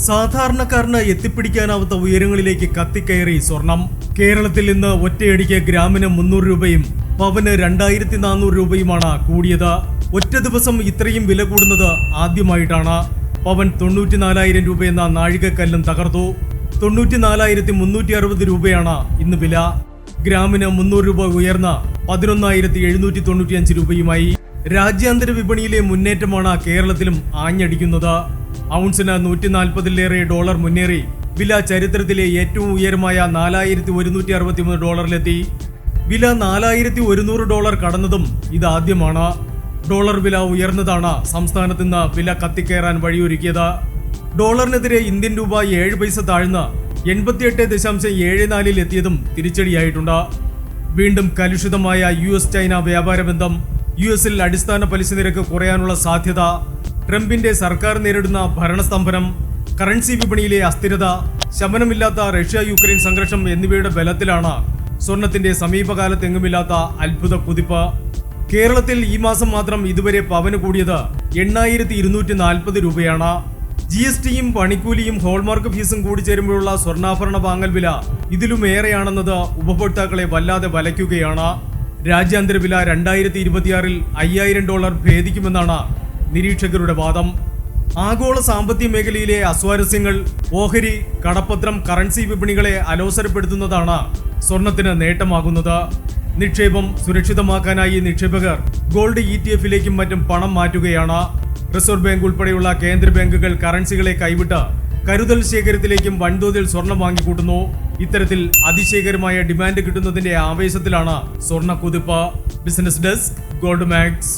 സാധാരണക്കാരന് എത്തിപ്പിടിക്കാനാവാത്ത ഉയരങ്ങളിലേക്ക് കത്തിക്കയറി സ്വർണം. കേരളത്തിൽ ഇന്ന് ഒറ്റയടിക്ക് ഗ്രാമിന് 300 രൂപയും പവന് 2400 രൂപയുമാണ് കൂടിയത്. ഒറ്റ ദിവസം ഇത്രയും വില കൂടുന്നത് ആദ്യമായിട്ടാണ്. പവൻ 94,000 രൂപയെന്ന നാഴികക്കല്ലും തകർത്തു. 94,360 രൂപയാണ് ഇന്ന് വില. ഗ്രാമിന് 300 രൂപ ഉയർന്ന് 11,795 രൂപയുമായി. രാജ്യാന്തര വിപണിയിലെ മുന്നേറ്റമാണ് കേരളത്തിലും ആഞ്ഞടിക്കുന്നത്. ഔൺസിന് 140-ലേറെ ഡോളർ മുന്നേറി വില ചരിത്രത്തിലെ ഏറ്റവും ഉയരമായ $4,163 വില $4,100 കടന്നതും ഇതാദ്യമാണ്. ഡോളർ വില ഉയർന്നതാണ് സംസ്ഥാനത്ത് നിന്ന് വില കത്തിക്കയറാൻ വഴിയൊരുക്കിയത്. ഡോളറിനെതിരെ ഇന്ത്യൻ രൂപ 7 പൈസ താഴ്ന്ന് 88.74 എത്തിയതും തിരിച്ചടിയായിട്ടുണ്ട്. വീണ്ടും കലുഷിതമായ US-ചൈന വ്യാപാര ബന്ധം, US-ൽ അടിസ്ഥാന പലിശ നിരക്ക് കുറയാനുള്ള സാധ്യത, ട്രംപിന്റെ സർക്കാർ നേരിടുന്ന ഭരണസ്തംഭനം, കറൻസി വിപണിയിലെ അസ്ഥിരത, ശമനമില്ലാത്ത റഷ്യ-യുക്രൈൻ സംഘർഷം എന്നിവയുടെ ബലത്തിലാണ് സ്വർണത്തിന്റെ സമീപകാലത്തെങ്ങുമില്ലാത്ത അത്ഭുത കുതിപ്പ്. കേരളത്തിൽ ഈ മാസം മാത്രം ഇതുവരെ പവന് കൂടിയത് 8,240 രൂപയാണ്. GSTയും പണിക്കൂലിയും ഹോൾമാർക്ക് ഫീസും കൂടി ചേരുമ്പോഴുള്ള സ്വർണ്ണാഭരണ വാങ്ങൽ വില ഇതിലുമേറെയാണെന്നത് ഉപഭോക്താക്കളെ വല്ലാതെ വലയ്ക്കുകയാണ്. രാജ്യാന്തര വില 2026-ൽ $5,000 ഭേദിക്കുമെന്നാണ് നിരീക്ഷകരുടെ വാദം. ആഗോള സാമ്പത്തിക മേഖലയിലെ അസ്വാരസ്യങ്ങൾ, ഓഹരി, കടപ്പത്രം, കറൻസി വിപണികളെ അലോസരപ്പെടുത്തുന്നതാണ് സ്വർണത്തിന് നേട്ടമാകുന്നത്. നിക്ഷേപം സുരക്ഷിതമാക്കാനായി നിക്ഷേപകർ ഗോൾഡ് ETF-ലേക്കും മറ്റും പണം മാറ്റുകയാണ്. റിസർവ് ബാങ്ക് ഉൾപ്പെടെയുള്ള കേന്ദ്ര ബാങ്കുകൾ കറൻസികളെ കൈവിട്ട് കരുതൽ ശേഖരത്തിലേക്കും വൻതോതിൽ സ്വർണം വാങ്ങിക്കൂട്ടുന്നു. ഇത്തരത്തിൽ അതിശയകരമായ ഡിമാൻഡ് കിട്ടുന്നതിന്റെ ആവേശത്തിലാണ് സ്വർണ്ണ കുതിപ്പ്. Business desk, gold max.